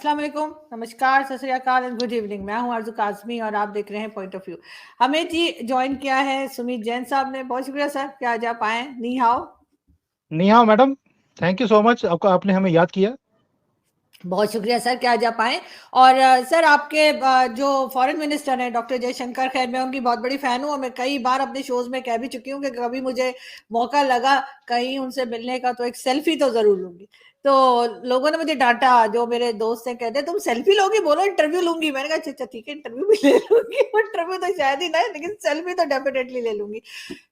अस्सलाम वालेकुम, नमस्कार, सत श्री अकाल एंड गुड इवनिंग। मैं हूं आरज़ू काज़मी और आप देख रहे हैं पॉइंट ऑफ व्यू। हमें जी ज्वाइन किया है सुमित जैन साहब ने। बहुत शुक्रिया सर कि आज आप आए। नी हाओ। नी हाओ madam, thank you so much, आपने हमें याद किया। बहुत शुक्रिया सर कि आज आप आए। और सर आपके जो फॉरेन मिनिस्टर हैं डॉक्टर जयशंकर, खैर मैं उनकी बहुत बड़ी फ़ैन हूँ और मैं कई बार अपने शोज़ में कह भी चुकी हूँ कि कभी मुझे मौका लगा कहीं उनसे मिलने का तो एक सेल्फी तो ज़रूर लूँगी। तो लोगों ने मुझे डाँटा, जो मेरे दोस्त हैं कहते तुम सेल्फी लोगी, बोलो इंटरव्यू लूँगी। मैंने कहा अच्छा ठीक है, इंटरव्यू भी ले लूँगी। इंटरव्यू तो शायद ही ना, लेकिन सेल्फी तो डेफिनेटली ले लूँगी।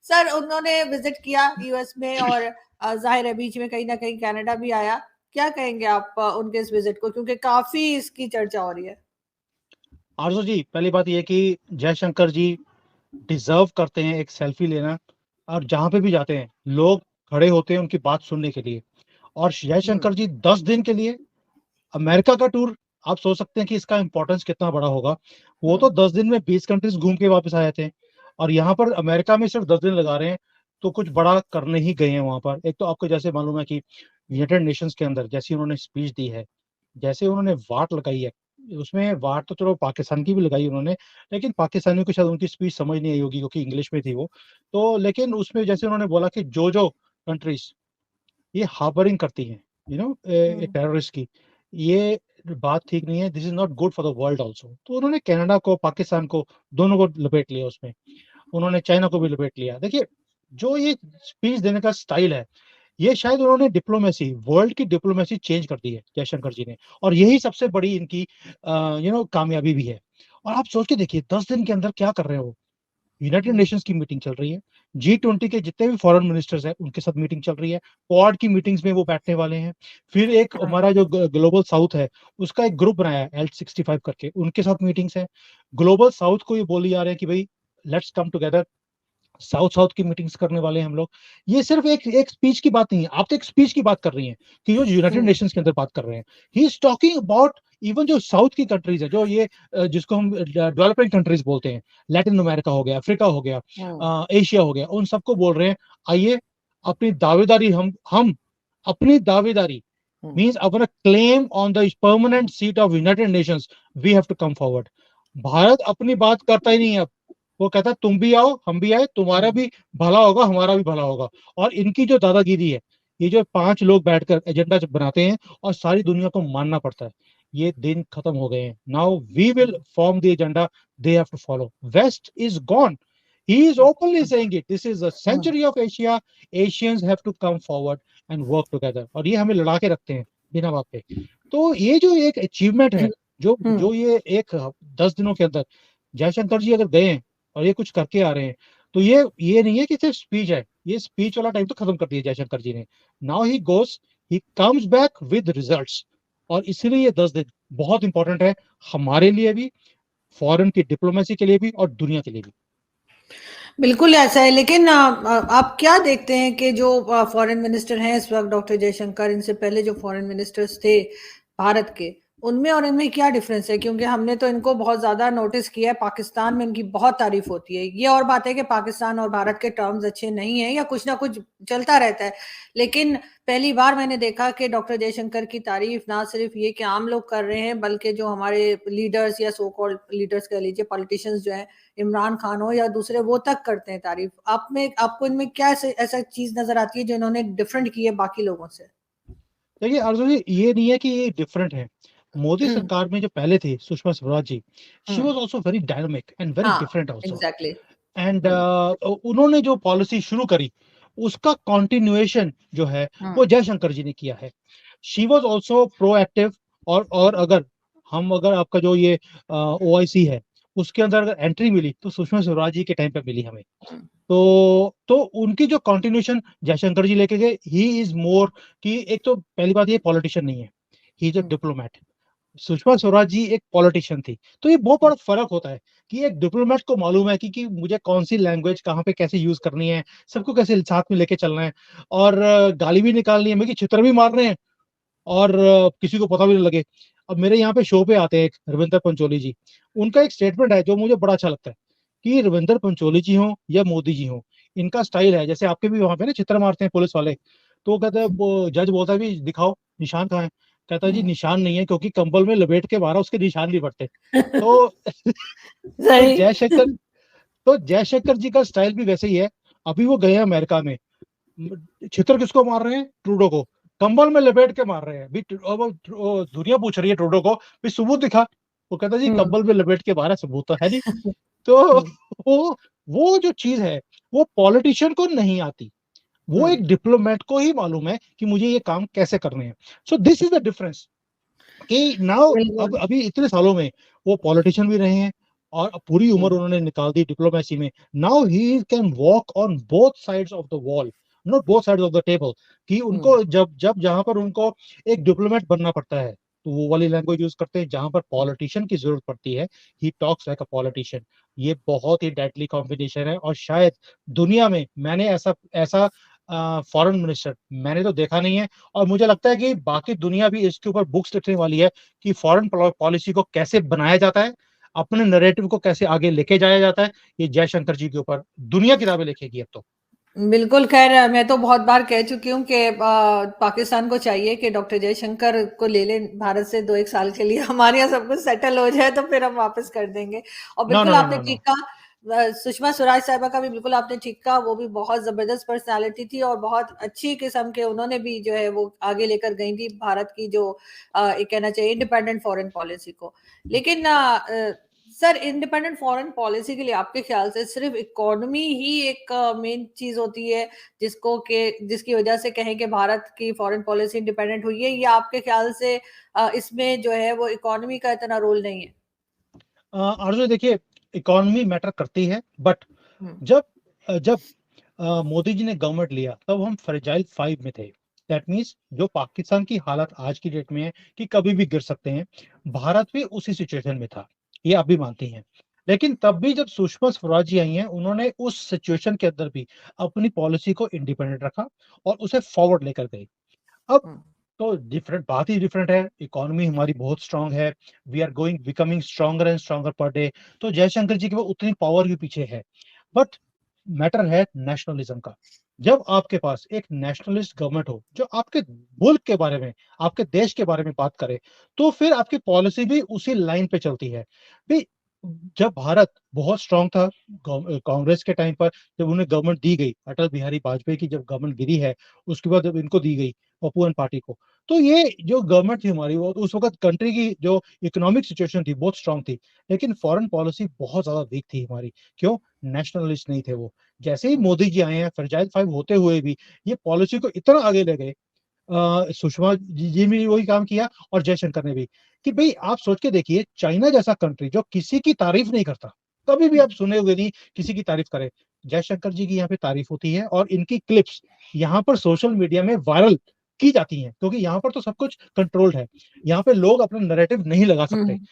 सर उन्होंने विज़िट किया यूएस में और ज़ाहिर है बीच में कहीं न कहीं कनाडा भी आया। क्या कहेंगे आप उनके इस विजिट को, क्योंकि काफी इसकी चर्चा हो रही है। आरजू जी, पहली बात यह कि जयशंकर जी डिजर्व करते हैं एक सेल्फी लेना, और जहां पे भी जाते हैं लोग खड़े होते हैं उनकी बात सुनने के लिए। और जयशंकर जी 10 दिन के लिए अमेरिका का टूर, आप सोच सकते हैं कि इसका इंपॉर्टेंस कितना बड़ा होगा। वो तो 10 दिन में 20 कंट्रीज घूम के वापस आए थे, और यहाँ पर अमेरिका में सिर्फ 10 दिन लगा रहे हैं, तो कुछ बड़ा करने ही गए हैं वहां पर। एक तो आपको जैसे मालूम है कि यूनाइटेड नेशंस के अंदर जैसी उन्होंने स्पीच दी है, जैसे उन्होंने वाट लगाई है, उसमें वाट तो चलो पाकिस्तान की भी लगाई उन्होंने, लेकिन पाकिस्तानियों को शायद उनकी स्पीच समझ नहीं आई होगी क्योंकि इंग्लिश में थी वो। तो लेकिन उसमें जैसे उन्होंने बोला कि जो जो कंट्रीज ये हार्बरिंग करती हैं, टेररिस्ट की, ये बात ठीक नहीं है, this is not good for the world also. तो उन्होंने कनाडा को, पाकिस्तान को, दोनों को लपेट लिया उसमें। उन्होंने चाइना को भी लपेट लिया। देखिए, जो ये स्पीच देने का स्टाइल है, ये शायद उन्होंने डिप्लोमेसी, वर्ल्ड की डिप्लोमेसी चेंज कर दी है जयशंकर जी ने, और यही सबसे बड़ी इनकी कामयाबी भी है। और आप सोच के देखिए 10 दिन के अंदर क्या कर रहे हो। यूनाइटेड नेशंस की मीटिंग चल रही है, G20 के जितने भी फॉरेन मिनिस्टर्स हैं उनके साथ मीटिंग चल रही है, क्वाड की मीटिंग्स में वो बैठने वाले हैं। फिर एक हमारा जो ग्लोबल साउथ है, उसका एक ग्रुप बनाया है L65 करके, उनके साथ मीटिंग्स है। ग्लोबल साउथ को ये बोली जा रहे हैं कि भाई let's come together, south south की मीटिंग्स करने वाले हैं हम लोग। ये सिर्फ एक एक स्पीच की बात नहीं है, आप तो एक स्पीच की बात कर रही हैं कि जो यूनाइटेड नेशंस के अंदर बात कर रहे हैं, he is talking about even जो साउथ की कंट्रीज है, जो ये जिसको हम डेवलपिंग कंट्रीज बोलते हैं, लैटिन अमेरिका हो गया, अफ्रीका हो गया, एशिया हो गया, उन सबको बोल रहे हैं आइए अपनी दावेदारी, हम अपनी दावेदारी means अपना claim on the permanent seat of United Nations, we have to come forward। Bharat अपनी बात करता ही नहीं है अब, वो कहता है तुम भी आओ हम भी आए, तुम्हारा भी भला होगा हमारा भी भला होगा। और इनकी जो दादागिरी है, ये जो 5 लोग बैठकर एजेंडा बनाते हैं और सारी दुनिया को मानना पड़ता है, ये दिन खत्म हो गए हैं। Now we will form the agenda, they have to follow. West is gone, he is openly saying it, this is a century of Asia, Asians have to come forward and work together। और ये हमें लड़ा के रखते हैं बिना बात पे। तो ये जो एक अचीवमेंट है, जो जो ये एक 10 दिनों के अंदर जयशंकर जी अगर गए हैं और ये कुछ करके आ रहे हैं, तो ये नहीं है कि सिर्फ स्पीच है, ये स्पीच वाला टाइम तो खत्म कर दिया जयशंकर जी ने। Now he goes, he comes back with results. और इसलिए ये 10 दिन बहुत इंपॉर्टेंट है हमारे लिए भी, फॉरेन की डिप्लोमेसी के लिए भी, और दुनिया के लिए भी। बिल्कुल ऐसा है, लेकिन आप क्या देखते हैं कि जो फॉरेन मिनिस्टर हैं इस वक्त, डॉक्टर जयशंकर, इनसे पहले जो फॉरेन मिनिस्टर्स थे भारत के, उनमें और इनमें क्या डिफरेंस है? क्योंकि हमने तो इनको बहुत ज्यादा नोटिस किया है, पाकिस्तान में इनकी बहुत तारीफ होती है। ये और बात है कि पाकिस्तान और भारत के टर्म्स अच्छे नहीं है या कुछ ना कुछ चलता रहता है, लेकिन पहली बार मैंने देखा कि डॉक्टर जयशंकर की तारीफ ना सिर्फ ये कि आम लोग कर रहे हैं, बल्कि जो हमारे लीडर्स या सो कॉल्ड लीडर्स कह लीजिए, पॉलिटिशियंस जो है, इमरान खान हो या दूसरे, वो तक करते हैं तारीफ। आपको इनमें क्या ऐसा चीज नजर आती है जो इन्होंने डिफरेंट की है बाकी लोगों से? देखिए अर्जुन जी, ये नहीं है कि ये डिफरेंट है। मोदी सरकार में जो पहले थे Sushma Swaraj ji, she was also very dynamic and very हाँ, डिफरेंट आल्सो। एग्जैक्टली। एंड उन्होंने जो पॉलिसी शुरू करी, उसका कंटिन्यूएशन जो है वो जयशंकर जी ने किया है। She was also proactive. और अगर आपका जो ये OIC है, उसके अंदर अगर एंट्री मिली तो सुषमा स्वराज जी के टाइम पे मिली हमें। तो उनकी जो कंटिन्यूएशन जयशंकर जी लेके गए, ही इज मोर कि एक तो पहली बात ये पॉलिटिशियन नहीं है, he is a diplomat. Sushma Swaraj ji एक पॉलिटिशियन थी। तो ये बहुत बड़ा फर्क होता है कि एक डिप्लोमेट को मालूम है कि मुझे कौन सी लैंग्वेज कहाँ पे कैसे यूज करनी है, सबको कैसे साथ में लेके चलना है, और गाली भी निकालनी है, मेरी चित्र भी मार रहे हैं, और किसी को पता भी नहीं लगे। अब मेरे यहाँ पे शो पे आते हैं एक रविंदर पंचोली जी, उनका एक स्टेटमेंट है जो मुझे बड़ा अच्छा लगता है कि रविंदर पंचोली जी हो या मोदी जी हो, इनका स्टाइल है जैसे आपके भी वहां पे ना चित्र मारते हैं पुलिस वाले, तो वो कहते हैं, वो जज बोलता है भी दिखाओ निशान कहाँ है, कहता जी निशान नहीं है, क्योंकि कंबल में लपेट के मारा, उसके निशान नहीं पड़ते। तो तो सही। जयशंकर तो जयशंकर जी का स्टाइल भी वैसे ही है। अभी वो गए हैं अमेरिका में, छितर किसको मार रहे हैं? ट्रूडो को। कंबल में लपेट के मार रहे हैं भी। वो दुनिया पूछ रही है ट्रूडो को भी सबूत दिखा। वो कहता जी हम्म। कंबल में लपेट के मारा, सबूत तो है नहीं। तो हम्म। वो जो चीज है, वो पॉलिटिशियन को नहीं आती, वो हम्म। एक डिप्लोमेट को ही मालूम है कि मुझे ये काम कैसे करने हैं। So this is the difference कि नाउ, अब बिल्कुल। अभी इतने सालों में वो पॉलिटिशियन भी रहे हैं और पूरी उम्र हम्म। उन्होंने निकाल दी डिप्लोमेसी में। Now he can walk on both sides of the wall, not both sides of the table. कि हम्म। उनको जब जब जहां पर उनको एक डिप्लोमेट बनना पड़ता है, तो वो वाली लैंग्वेज यूज करते हैं। जहां पर पॉलिटिशियन की जरूरत पड़ती है, he talks like a politician. ये बहुत ही डेडली कॉम्बिनेशन है, और शायद दुनिया में मैंने ऐसा ऐसा फॉरेन मिनिस्टर मैंने तो देखा नहीं है। और मुझे लगता है कि बाकी दुनिया भी इसके ऊपर बुक्स लिखने वाली है कि फॉरेन पॉलिसी को कैसे बनाया जाता है, अपने नैरेटिव को कैसे आगे लेके जाया जाता है। ये जयशंकर जी के ऊपर दुनिया किताबें लिखेगी अब तो। बिल्कुल, ख़ैर मैं तो बहुत बार कह चुकी हूँ कि पाकिस्तान को चाहिए कि डॉक्टर जयशंकर को ले लें भारत से 2-1 साल के लिए, हमारे यहाँ सब कुछ सेटल हो जाए तो फिर हम वापस कर देंगे। और नो बिल्कुल नो नो आपने नो नो। ठीक कहा, सुषमा स्वराज साहिबा का भी बिल्कुल आपने ठीक कहा, वो भी बहुत ज़बरदस्त पर्सनैलिटी थी और बहुत अच्छी किस्म के उन्होंने भी जो है वो आगे लेकर गई थी भारत की जो एक कहना चाहिए इंडिपेंडेंट फॉरेन पॉलिसी को। लेकिन सर, इंडिपेंडेंट फॉरेन पॉलिसी के लिए आपके ख्याल से सिर्फ इकोनॉमी ही एक मेन चीज होती है जिसकी वजह से कहें कि भारत की फॉरेन पॉलिसी इंडिपेंडेंट हुई है, या आपके ख्याल से इसमें जो है वो इकोनॉमी का इतना रोल नहीं है? अर्जुन देखिए, इकोनॉमी मैटर करती है, बट हम्म। जब जब मोदी जी ने गवर्नमेंट लिया तब हम फ्रेजाइल 5 में थे। दैट मीन्स जो पाकिस्तान की हालत आज की डेट में है कि कभी भी गिर सकते हैं, भारत भी उसी सिचुएशन में था, ये आप भी मानती हैं। लेकिन तब भी जब सुषमा स्वराज जी आई हैं, उन्होंने उस सिचुएशन के अंदर भी अपनी पॉलिसी को इंडिपेंडेंट रखा और उसे फॉरवर्ड लेकर गई। अब हम्म। तो डिफरेंट बात ही डिफरेंट है। इकोनॉमी हमारी बहुत स्ट्रांग है, we are going becoming stronger and stronger per day. तो जयशंकर जी के वो उतनी पावर भी पीछे है, बट मैटर है नेशनलिज्म का। जब आपके पास एक नेशनलिस्ट गवर्नमेंट हो जो आपके मुल्क के बारे में, आपके देश के बारे में बात करे, तो फिर आपकी पॉलिसी भी उसी लाइन पे चलती है। भी जब भारत बहुत स्ट्रांग था कांग्रेस के टाइम पर, जब उन्हें गवर्नमेंट दी गई, अटल बिहारी वाजपेयी की जब गवर्नमेंट गिरी है, उसके बाद जब इनको दी गई पपुअन पार्टी को, तो ये जो गवर्नमेंट थी हमारी, वो उस वक्त कंट्री की जो इकोनॉमिक सिचुएशन थी बहुत स्ट्रांग थी, लेकिन फॉरेन पॉलिसी बहुत ज्यादा वीक थी हमारी। क्यों? नेशनलिस्ट नहीं थे वो। जैसे ही मोदी जी आए हैं, फ्रेजाइल 5 होते हुए भी ये पॉलिसी को इतना आगे ले गए। सुषमा जी ने वही काम किया और जयशंकर ने भी, कि भाई आप सोच के देखिए, चाइना जैसा कंट्री जो किसी की तारीफ नहीं करता, कभी भी आप सुने हुए नहीं किसी की तारीफ करे, जयशंकर जी की यहाँ पे तारीफ होती है और इनकी क्लिप्स यहाँ पर सोशल मीडिया में वायरल की जाती हैं, क्योंकि यहाँ पर तो सब कुछ कंट्रोल्ड है। यहाँ पे लोग अपना नैरेटिव नहीं लगा सकते। हम्म।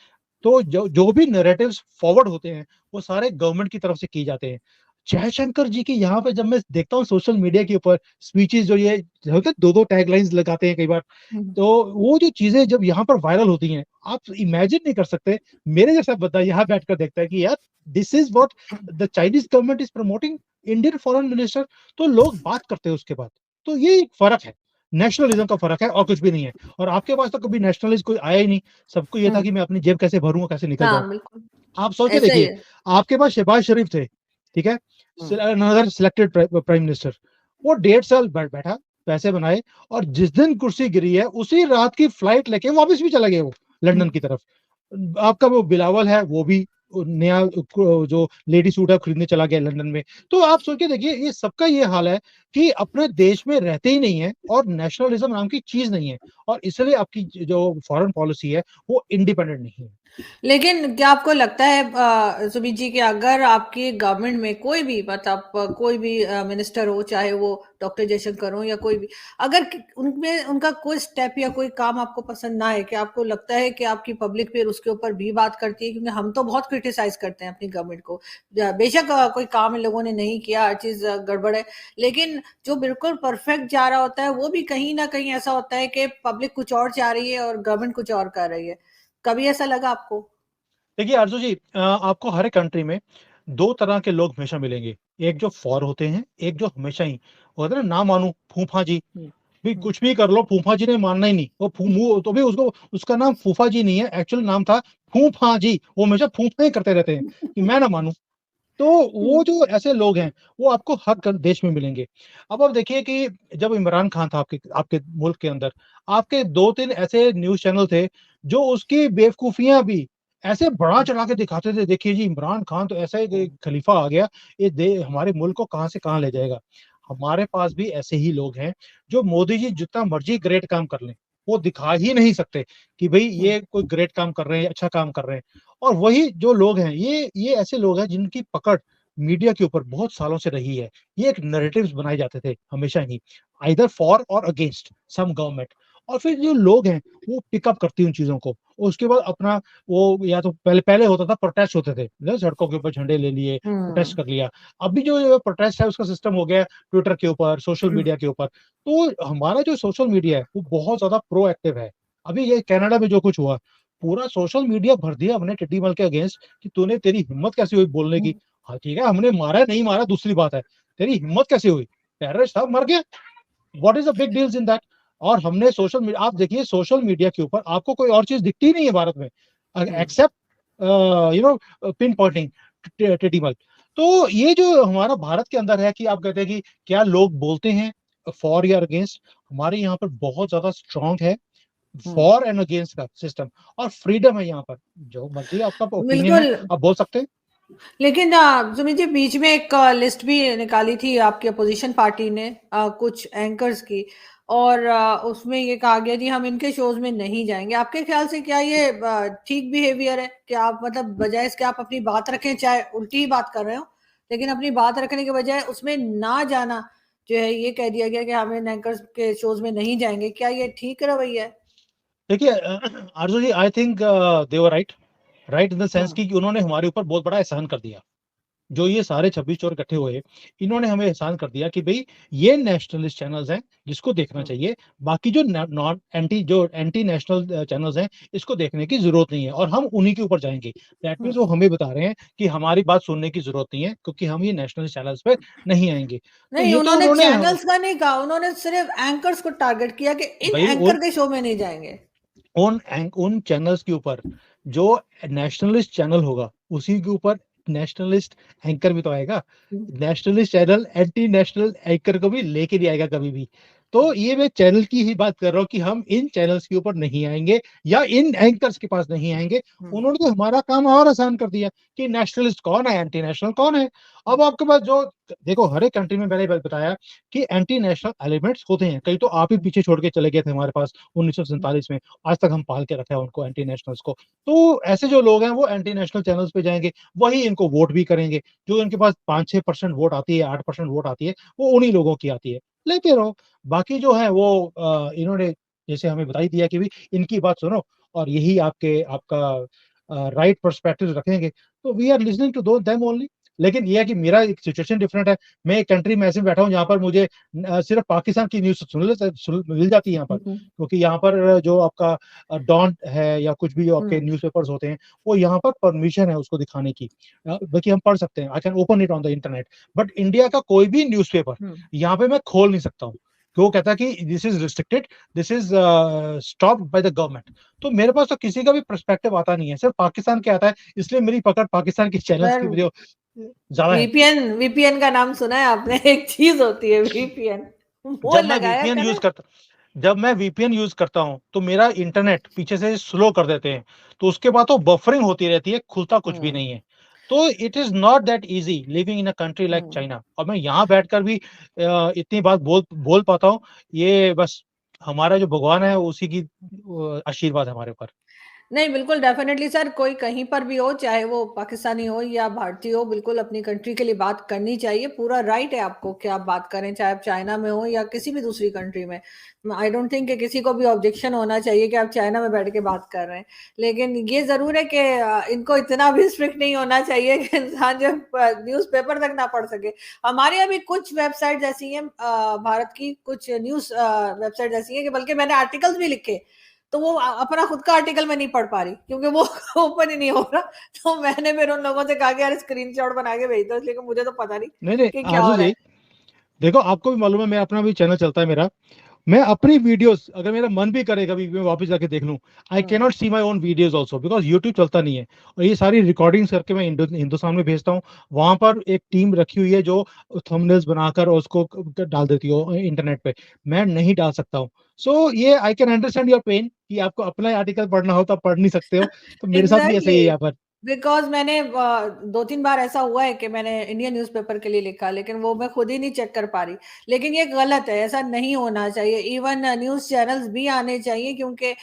तो जो जो भी नैरेटिव्स फॉरवर्ड होते हैं, वो सारे गवर्नमेंट की तरफ से किए जाते हैं। जयशंकर जी की यहाँ पे जब मैं देखता हूँ सोशल मीडिया के ऊपर स्पीचेस, जो ये होते हैं, 2-2 टैगलाइंस लगाते हैं कई बार, हम्म। तो वो जो चीजें जब यहाँ पर वायरल होती हैं, आप इमेजिन नहीं कर सकते। मेरे जैसा बंदा यहाँ बैठकर देखता है कि यार, this is what the Chinese government is promoting, Indian foreign minister. तो लोग बात करते हैं उसके बाद। तो ये एक फर्क है, नेशनलिज्म का फर्क है, और कुछ भी नहीं है। और आपके पास तो कभी नेशनलिस्ट कोई आया ही नहीं। सबको ये था हम्म। कि मैं अपनी जेब कैसे भरूंगा, कैसे निकल जाऊं। हाँ, बिल्कुल। आप सोच के ऐसा ही देखिए, है। आपके पास शहबाज शरीफ थे, ठीक है, hmm. Another selected prime minister. वो 1.5 साल बैठा, पैसे बनाए, और जिस दिन कुर्सी गिरी है उसी रात की फ्लाइट लेके वापस भी चला गया वो लंदन की तरफ। आपका वो बिलावल है, वो भी नया जो लेडी सूट है खरीदने चला गया लंदन में। तो आप सोच के देखिए, ये सबका ये हाल है कि अपने देश में रहते ही नहीं है, और नेशनलिज्म नाम की चीज नहीं है, और इसलिए आपकी जो फॉरेन पॉलिसी है वो इंडिपेंडेंट नहीं है। लेकिन क्या आपको लगता है सुमित जी, कि अगर आपकी गवर्नमेंट में कोई भी मतलब कोई भी मिनिस्टर हो, चाहे वो डॉक्टर जयशंकर हो या कोई भी, अगर उनमें उनका कोई स्टेप या कोई काम आपको पसंद ना है, कि आपको लगता है कि आपकी पब्लिक फिर उसके ऊपर भी बात करती है, क्योंकि हम तो बहुत क्रिटिसाइज करते हैं अपनी गवर्नमेंट को, बेशक कोई काम इन लोगों ने नहीं किया, हर चीज गड़बड़ है, लेकिन जो बिल्कुल परफेक्ट जा रहा होता है वो भी कहीं ना कहीं ऐसा होता है कि पब्लिक कुछ और चाह रही है और गवर्नमेंट कुछ और कर रही है। कभी ऐसा लगा आपको? देखिए आरजू जी, आपको हर एक कंट्री में दो तरह के लोग हमेशा मिलेंगे। एक जो फॉर होते हैं, एक जो हमेशा ही होते हैं ना मानू फूफा जी। भी कुछ भी कर लो, फूफा जी ने मानना ही नहीं। वो तो भी उसको, उसका नाम फूफा जी नहीं है, एक्चुअल नाम था फूफा जी। वो हमेशा फूफा ही करते रहते हैं कि मैं ना मानूं। तो वो जो ऐसे लोग हैं वो आपको हर देश में मिलेंगे। अब आप देखिए कि जब इमरान खान था आपके आपके मुल्क के अंदर, आपके 2-3 ऐसे न्यूज़ चैनल थे जो उसकी बेवकूफियां भी ऐसे बढ़ा चढ़ा के दिखाते थे। देखिए जी, इमरान खान तो ऐसा ही खलीफा आ गया, ये हमारे मुल्क को कहां से कहां ले जाएगा। हमारे पास भी ऐसे ही लोग हैं जो मोदी जी जितना मर्जी ग्रेट काम कर लें, वो दिखा ही नहीं सकते कि भाई ये कोई ग्रेट काम कर रहे हैं, अच्छा काम कर रहे हैं। और वही जो लोग हैं, ये ऐसे लोग हैं जिनकी पकड़ मीडिया के ऊपर बहुत सालों से रही है। ये एक नैरेटिव्स बनाए जाते थे हमेशा ही, आइदर फॉर और अगेंस्ट सम गवर्नमेंट। और फिर जो लोग हैं वो पिकअप करती हैं उन चीजों को, और उसके बाद अपना वो, या तो पहले पहले होता था प्रोटेस्ट होते थे ना, सड़कों के ऊपर झंडे ले लिए, प्रोटेस्ट कर लिया। अभी जो प्रोटेस्ट है उसका सिस्टम हो गया ट्विटर के ऊपर, सोशल मीडिया के ऊपर। तो हमारा जो सोशल मीडिया है वो बहुत ज्यादा प्रोएक्टिव है। अभी ये कनाडा में जो कुछ हुआ, पूरा सोशल मीडिया भर दिया हमने टिड्डी मल के अगेंस्ट कि तूने, तेरी हिम्मत कैसे हुई बोलने की। हाँ ठीक है, हमने मारा नहीं मारा दूसरी बात है, तेरी हिम्मत कैसे हुई, टेररिस्ट था मर गया, what is the big deals in that. और हमने सोशल मीडिया, आप देखिए सोशल मीडिया के ऊपर आपको कोई और चीज दिखती ही नहीं है भारत में एक्सेप्ट पिन पॉइंटिंग टिड्डी मल। तो ये जो हमारा भारत के अंदर है कि आप कहते हैं कि क्या लोग बोलते हैं फॉर या अगेंस्ट, हमारे यहाँ पर बहुत ज्यादा स्ट्रांग है फॉर एंड अगेंस्ट का सिस्टम, और फ्रीडम है यहाँ पर, जो मर्जी आपका ओपिनियन है बिल्कुल। आप बोल सकते हैं। लेकिन सुमित जी, बीच में एक लिस्ट भी निकाली थी आपकी अपोजिशन पार्टी ने कुछ एंकर्स की, और उसमें ये कहा गया जी हम इनके शोज में नहीं जाएंगे। आपके ख्याल से क्या ये ठीक बिहेवियर है कि आप मतलब बजाय इसके आप अपनी बात रखें, चाहे उल्टी ही बात कर रहे हो, लेकिन अपनी बात रखने के बजाय उसमें ना जाना जो है, ये कह दिया गया कि हम इन एंकर्स के शोज में नहीं जाएंगे, क्या ये ठीक रवैया है? देखिए Arzoo ji, I think they were right, right in the sense hmm. कि उन्होंने हमारे ऊपर बहुत बड़ा एहसान कर दिया। जो ये सारे 26 चोर इकट्ठे हुए, इन्होंने हमें एहसान कर दिया कि भाई ये नेशनलिस्ट चैनल्स हैं जिसको देखना हम्म। चाहिए, बाकी जो नॉन एंटी, जो एंटी नेशनल चैनल्स हैं इसको देखने की जरूरत नहीं है, और हम उन्हीं के ऊपर जाएंगे। दैट मीन्स हम्म। वो हमें बता रहे हैं कि हमारी बात सुनने की जरूरत नहीं है, क्योंकि हम ये नेशनल चैनल्स पे नहीं आएंगे। तो नहीं, ये तो उन्होंने उन्होंने चैनल्स का नहीं कहा, उन्होंने सिर्फ एंकर्स को टारगेट किया कि इन भाई एंकर के शो में नहीं जाएंगे। उन चैनल्स के ऊपर जो नेशनलिस्ट चैनल होगा उसी के ऊपर नेशनलिस्ट एंकर भी तो आएगा। Nationalist channel anti national anchor को भी लेके नहीं आएगा कभी भी। तो ये मैं चैनल की ही बात कर रहा हूँ कि हम इन चैनल्स के ऊपर नहीं आएंगे या इन एंकर्स के पास नहीं आएंगे। उन्होंने तो हमारा काम और आसान कर दिया कि नेशनलिस्ट कौन है, एंटी नेशनल कौन है। अब आपके पास जो, देखो हर एक कंट्री में मैंने बताया कि एंटी नेशनल एलिमेंट्स होते हैं, कई तो आप ही पीछे छोड़ के चले गए थे हमारे पास 1947 में, आज तक हम पाल के रखे हैं उनको, एंटी नेशनल्स को। तो ऐसे जो लोग हैं वो एंटी नेशनल चैनल्स पे जाएंगे, वही इनको वोट भी करेंगे। जो इनके पास 5-6% वोट आती है, 8% वोट आती है, वो उन्हीं लोगों की आती है, लेते रहो। बाकी जो है वो इन्होंने जैसे हमें बताई दिया कि भी इनकी बात सुनो और यही आपका राइट पर्सपेक्टिव रखेंगे, तो वी आर लिसनिंग टू दो देम ओनली। लेकिन ये है कि मेरा एक सिचुएशन डिफरेंट है। मैं एक कंट्री में ऐसे बैठा हूँ जहाँ पर मुझे सिर्फ पाकिस्तान की न्यूज मिल जाती है यहाँ पर, क्योंकि यहाँ पर जो आपका डॉन है या कुछ भी जो आपके न्यूज़पेपर्स होते हैं, वो यहाँ पर परमिशन है उसको दिखाने की, बाकी हम पढ़ सकते हैं, I can open it on the internet. But India का कोई भी न्यूज़पेपर यहाँ पे मैं खोल नहीं सकता हूँ, तो वो कहता है कि this is restricted, this is stopped by the government. तो मेरे पास तो किसी का भी पर्सपेक्टिव आता नहीं है, सिर्फ पाकिस्तान के आता है, इसलिए मेरी पकड़ पाकिस्तान की चैनल्स सर, की जो ज्यादा है। वीपीएन का नाम सुना है आपने? एक चीज होती है वीपीएन, वो जब मैं लगाया वीपीएन यूज करें। करता जब मैं वीपीएन यूज करता हूं तो मेरा इंटरनेट पीछे से स्लो कर देते हैं, तो उसके बाद तो बफरिंग होती रहती है, खुलता कुछ भी नहीं है। तो it is not that easy living in a country like China, और मैं यहाँ बैठकर भी इतनी बात बोल पाता हूँ। ये बस हमारा जो भगवान है उसी की आशीर्वाद है हमारे ऊपर। नहीं, बिल्कुल डेफिनेटली सर, कोई कहीं पर भी हो, चाहे वो पाकिस्तानी हो या भारतीय हो, बिल्कुल अपनी कंट्री के लिए बात करनी चाहिए। पूरा राइट है आपको कि आप बात करें, चाहे आप चाइना में हो या किसी भी दूसरी कंट्री में। आई डोंट थिंक कि किसी को भी ऑब्जेक्शन होना चाहिए कि आप चाइना में बैठ के बात कर रहे हैं। लेकिन ये जरूर है कि इनको इतना भी स्ट्रिक्ट नहीं होना चाहिए कि इंसान जो न्यूज़पेपर तक ना पढ़ सके। हमारे यहाँ भी कुछ वेबसाइट ऐसी हैं, भारत की कुछ न्यूज वेबसाइट ऐसी है कि बल्कि मैंने आर्टिकल्स भी लिखे, तो वो अपना खुद का आर्टिकल मैं नहीं पढ़ पा रही क्योंकि वो ओपन ही नहीं हो रहा। तो मैंने फिर उन लोगों से कहा कि यार स्क्रीनशॉट बना के भेज दो, इसलिए मुझे तो पता नहीं नहीं नहीं कि क्या हो आरजू रहा जी, है। देखो आपको भी मालूम है, मैं अपना भी चैनल चलता है मेरा, मैं अपनी वीडियोस अगर मेरा मन भी करे कभी मैं वापस जाके देख लूं, I can not see my own videos also, because YouTube चलता नहीं है। और ये सारी रिकॉर्डिंग्स करके मैं हिंदुस्तान में भेजता हूँ। वहां पर एक टीम रखी हुई है जो थंबनेल्स बनाकर उसको डाल देती हो इंटरनेट पे। मैं नहीं डाल सकता हूँ। सो ये I can understand your pain कि आपको अपना आर्टिकल पढ़ना हो तो आप पढ़ नहीं सकते हो। तो मेरे साथ भी ऐसे ही है एग्जैक्टली, यहाँ पर। बिकॉज मैंने 2-3 बार ऐसा हुआ है कि मैंने इंडियन न्यूज़पेपर के लिए लिखा, लेकिन वो मैं खुद ही नहीं चेक कर पा रही। लेकिन ये गलत है, ऐसा नहीं होना चाहिए। इवन न्यूज़ चैनल्स भी आने चाहिए, क्योंकि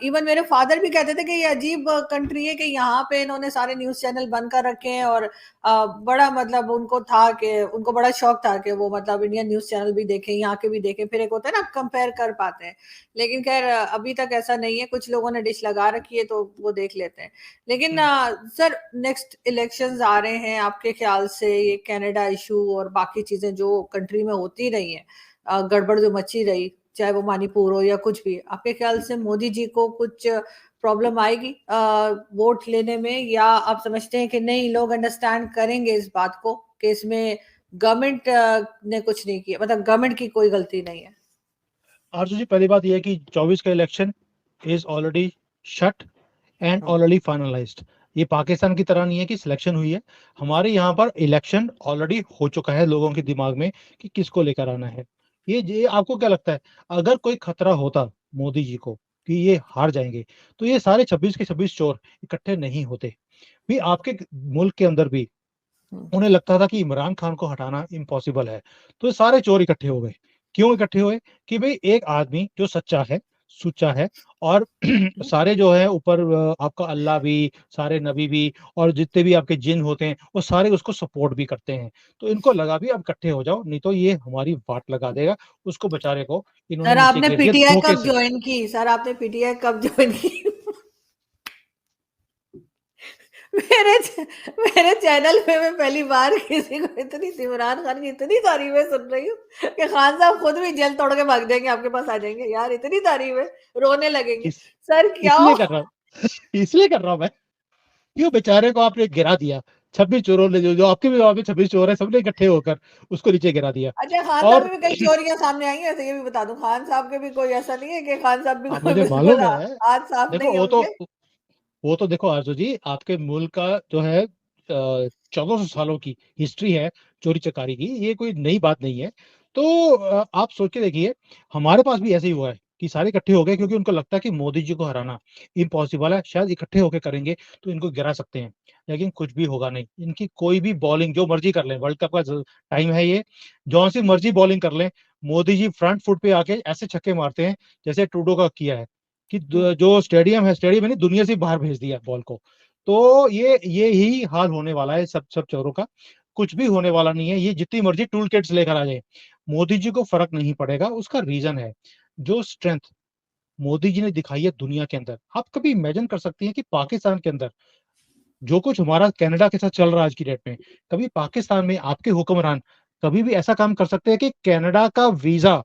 इवन मेरे फादर भी कहते थे कि ये अजीब कंट्री है कि यहाँ पे इन्होंने सारे न्यूज़ चैनल बंद कर रखे हैं। और बड़ा मतलब उनको था कि उनको बड़ा शौक था कि वो मतलब इंडियन न्यूज़ चैनल भी देखें, यहाँ के भी देखें, फिर एक होता है ना, कंपेयर कर पाते हैं। लेकिन खैर अभी तक ऐसा नहीं है, कुछ लोगों ने डिश लगा रखी है तो वो देख लेते हैं। लेकिन हम्म। सर, नेक्स्ट इलेक्शंस आ रहे हैं, आपके ख्याल से ये कनाडा इशू और बाकी चीजें जो कंट्री में होती रही हैं, गड़बड़ जो मची रही, चाहे वो मणिपुर हो या कुछ भी, आपके ख्याल से मोदी जी को कुछ प्रॉब्लम आएगी वोट लेने में, या आप समझते हैं कि नहीं, लोग अंडरस्टैंड करेंगे इस बात को कि इसमें गवर्नमेंट ने कुछ नहीं किया, मतलब गवर्नमेंट की कोई गलती नहीं है? आरजू जी, पहली बात यह है कि 24 का election is already shut and hmm. Already finalised. ये पाकिस्तान की तरह नहीं है कि सिलेक्शन हुई है। हमारे यहाँ पर इलेक्शन ऑलरेडी हो चुका है लोगों के दिमाग में कि किसको लेकर आना है। ये आपको क्या लगता है, अगर कोई खतरा होता मोदी जी को कि ये हार जाएंगे, तो ये सारे 26 के 26 चोर इकट्ठे नहीं होते। भी आपके मुल्क के अंदर भी हम्म। उन्हें लगता था कि इमरान खान को हटाना इम्पॉसिबल है, तो ये सारे चोर इकट्ठे हो गए। क्यों इकट्ठे हुए? कि भाई एक आदमी जो सच्चा है, सुच्चा है, और सारे जो है ऊपर आपका अल्लाह भी, सारे नबी भी, और जितने भी आपके जिन होते हैं वो सारे उसको सपोर्ट भी करते हैं। तो इनको लगा भी अब इकट्ठे हो जाओ, नहीं तो ये हमारी वाट लगा देगा। उसको बेचारे को इन्होंने सर, नीचे आपने गिर दिया पीटीआई धोखे कब से। ज्वाइन की? सर, आपने पीटीआई कब ज्वाइन की? मेरे मेरे चैनल पे मैं पहली बार किसी को इतनी इमरान खान की इतनी तारीफें सुन रही हूँ कि खान साहब खुद भी जेल तोड़ के भाग जाएंगे, आपके पास आ जाएंगे। यार, इतनी तारीफें, रोने लगेंगे। इस सर, क्या इसलिए हो? कर रहा हूँ इसलिए कर रहा हूँ मैं। क्यों बेचारे को आपने गिरा दिया? 26 चोरों ने, जो आपके भी वहां पे 26 चोर है, सबने इकट्ठे होकर उसको नीचे गिरा दिया। अच्छा, खान साहब और की भी कई चोरियां सामने आई हैं, ऐसे ये भी बता दूं, खान साहब के भी कोई ऐसा नहीं है कि खान साहब भी अब कोई मुझे बिल्कुल मालूम है। हाथ साफ देखो नहीं वो तो होंगे। वो तो देखो आरजू जी, आपके मुल्क का जो है 1400 सालों की हिस्ट्री है चोरी चकारी की, ये कोई नई बात नहीं है। तो आप सोच के देखिए, हमारे पास भी ऐसे ही हुआ है कि सारे इकट्ठे हो गए क्योंकि उनको लगता है कि मोदी जी को हराना इम्पॉसिबल है, शायद इकट्ठे होकर करेंगे तो इनको गिरा सकते हैं। लेकिन कुछ भी होगा नहीं, इनकी कोई भी बॉलिंग जो मर्जी कर लें, वर्ल्ड कप का टाइम है ये, जो सी मर्जी बॉलिंग कर लें, मोदी जी फ्रंट फुट पे आके ऐसे छक्के मारते हैं जैसे ट्रूडो का किया है कि हम्म। जो स्टेडियम है, स्टेडियम नहीं, दुनिया से बाहर भेज दिया बॉल को। तो ये ही हाल होने वाला है सब सब चोरों का। कुछ भी होने वाला नहीं है, ये जितनी मर्जी टूल किट्स लेकर आ जाए, मोदी जी को फर्क नहीं पड़ेगा। उसका रीजन है जो स्ट्रेंथ मोदी जी ने दिखाई है दुनिया के अंदर। आप कभी इमेजिन कर सकती हैं कि पाकिस्तान के अंदर जो कुछ हमारा कनाडा के साथ चल रहा है आज की डेट में, कभी पाकिस्तान में आपके हुक्मरान कभी भी ऐसा काम कर सकते हैं कि कनाडा का वीजा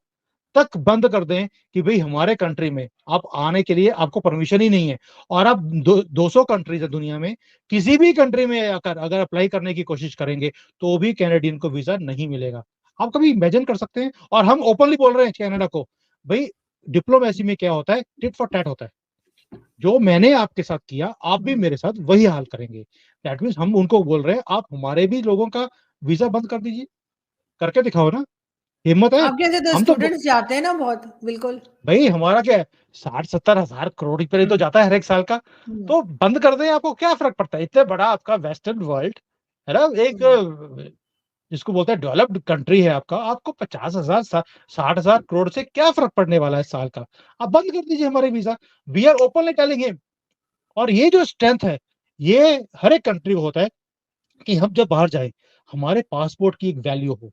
तक बंद कर दें कि भाई हमारे कंट्री में आप आने के लिए आपको परमिशन ही नहीं है। और आप 200 कंट्रीज है दुनिया में, किसी भी कंट्री में आकर अगर अप्लाई करने की कोशिश करेंगे तो भी कैनेडियन को वीजा नहीं मिलेगा। आप कभी इमेजिन कर सकते हैं? और हम ओपनली बोल रहे हैं कनाडा को, भाई डिप्लोमेसी में क्या होता है, टिट फॉर टैट होता है। जो मैंने आपके साथ किया आप भी मेरे साथ वही हाल करेंगे। दैट मीन्स हम उनको बोल रहे हैं आप हमारे भी लोगों का वीजा बंद कर दीजिए, करके दिखाओ ना, हिम्मत है। आपके जैसे तो हम तो स्टूडेंट्स जाते हैं ना बहुत, बिल्कुल। भाई हमारा क्या है, 60-70 हज़ार करोड़ रुपए तो जाता है हर एक साल का। हम्म। तो बंद कर दें, आपको क्या फर्क पड़ता है? इतने बड़ा आपका वेस्टर्न वर्ल्ड है ना, एक हम्म। जिसको बोलते हैं डेवलप्ड कंट्री है आपका, आपको 50,000 60,000 करोड़ से क्या फर्क पड़ने वाला है साल का? आप बंद कर दीजिए हमारे visa. We are openly telling him. और ये जो स्ट्रेंथ है, ये हर एक कंट्री को होता है कि हम जब बाहर जाए, हमारे पासपोर्ट की एक वैल्यू हो,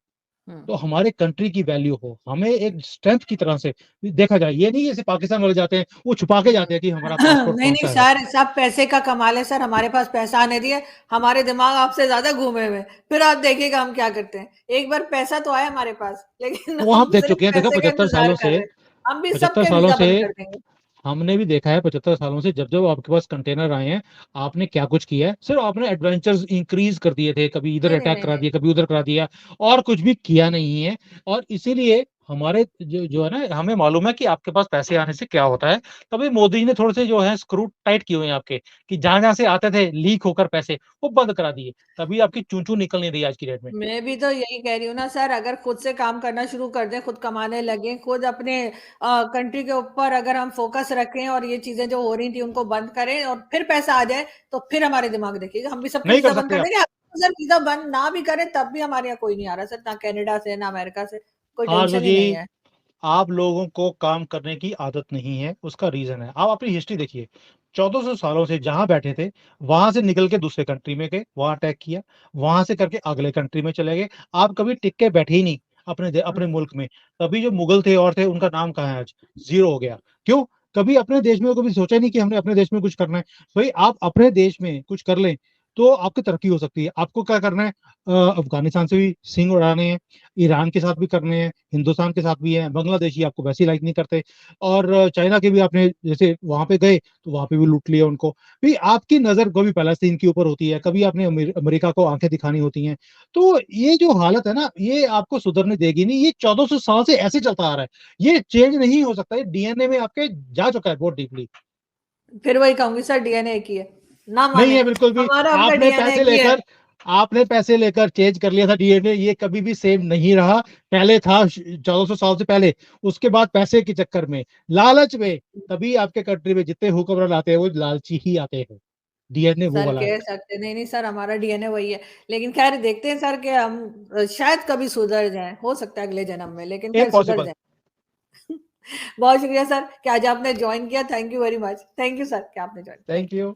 हम्म। तो हमारे कंट्री की वैल्यू हो, हमें एक स्ट्रेंथ की तरह से देखा जाए। ये नहीं जैसे पाकिस्तान वाले जाते हैं, वो छुपा के जाते हैं कि हमारा पासपोर्ट नहीं कौन नहीं सा है। सर, सब पैसे का कमाल है सर, हमारे पास पैसा आने दिए, हमारे दिमाग आपसे ज्यादा घूमे हुए हैं। फिर आप देखिएगा हम क्या करते हैं। एक बार पैसा तो आया हमारे पास, लेकिन वो हम हम देख सिर्फ चुके हैं, देखो पैसे का 75 इंतजार सालों कर से, रहे हैं। हम भी 75 सबके सालों वीजा से बंद कर देंगे। हमने भी देखा है, 75 सालों से जब जब आपके पास कंटेनर आए हैं, आपने क्या कुछ किया है? सिर्फ आपने एडवेंचर्स इंक्रीज कर दिए थे, कभी इधर नहीं नहीं अटैक नहीं करा नहीं। दिया, कभी उधर करा दिया, और कुछ भी किया नहीं है। और इसीलिए हमारे जो है ना, हमें मालूम है कि आपके पास पैसे आने से क्या होता है। तभी मोदी जी ने थोड़े से जो है स्क्रू टाइट किए हुए हैं आपके, कि जहाँ-जहाँ से आते थे लीक होकर पैसे, वो बंद करा दिए। तभी आपकी चूँ-चूँ निकल नहीं रही आज की डेट में। मैं भी तो यही कह रही हूँ ना सर, अगर खुद से काम करना शुरू कर दें, खुद कमाने लगें, खुद अपने कंट्री के ऊपर अगर हम फोकस रखें और ये चीजें जो हो रही थी उनको बंद करें और फिर पैसा आ जाए, तो फिर हमारे दिमाग देखिएगा, हम भी सबके नहीं कर वीजा बंद सकते कर आप। देंगे। सर वीजा बंद ना भी करें तब भी हमारे यहाँ कोई नहीं आ रहा सर, ना कनाडा से ना अमेरिका से, कोई आरज़ू टेंशन ही नहीं जी, है। आप लोगों को काम करने की आदत नहीं है, उसका रीज़न है। आप अपनी हिस्ट्री देखिए, 1400 सालों से जहाँ बैठे थे, वहाँ से निकल के दूसरे कंट्री में गए, वहाँ अटैक किया, वहाँ से करके अगले कंट्री में चले गए। आप कभी टिक के बैठे ही नहीं अपने मुल्क में। तभी जो मुगल थे और थे, उनका नाम कहाँ है आज? ज़ीरो हो गया। क्यों? कभी अपने देश में कभी सोचा नहीं कि हमने अपने देश में कुछ करना है। भई आप अपने देश में कुछ कर लें, तो आपकी तरक्की हो सकती है। आपको क्या करना है, अफ़गानिस्तान से भी सींग उड़ाने हैं, ईरान के साथ भी करने हैं, हिंदुस्तान के साथ भी हैं, बांग्लादेशी आपको वैसे ही लाइक नहीं करते और चाइना के भी आपने जैसे वहाँ पे गए, तो वहाँ पे भी लूट लिया उनको। भई आपकी नज़र कभी पैलेस्तीन के ऊपर होती है, कभी आपने अमेरिका को आँखें दिखानी होती हैं। तो ये जो हालत है ना, ये आपको सुधरने देगी नहीं, ये 1400 साल से ऐसे चलता आ रहा है। ये चेंज नहीं हो सकता, ये डीएनए में आपके जा चुका है बहुत डीपली। फिर वही कहूंगी सर, डीएनए एक ही है, ना नहीं माने, है बिल्कुल भी। हमारा आपका आपने डीएनए पैसे एक ही है। लेकर आपने पैसे लेकर चेंज कर लिया था डीएनए, ये कभी भी सेम नहीं रहा। पहले था 1400 साल से पहले, उसके बाद पैसे के चक्कर में, लालच में, तभी आपके कंट्री में जितने हुक्मरान आते हैं, वो लालची ही आते हैं। डीएनए वो सर वाला है। कह सकते नहीं, नहीं सर, हमारा डीएनए वही है। लेकिन खैर देखते हैं सर कि हम शायद कभी सुधर जाएँ, हो सकता है अगले जन्म में, लेकिन खैर सुधर इम्पॉसिबल। जाएँ। बहुत शुक्रिया सर कि आज आपने जॉइन किया, thank you very much. Thank you sir कि आपने जॉइन किया। Thank you.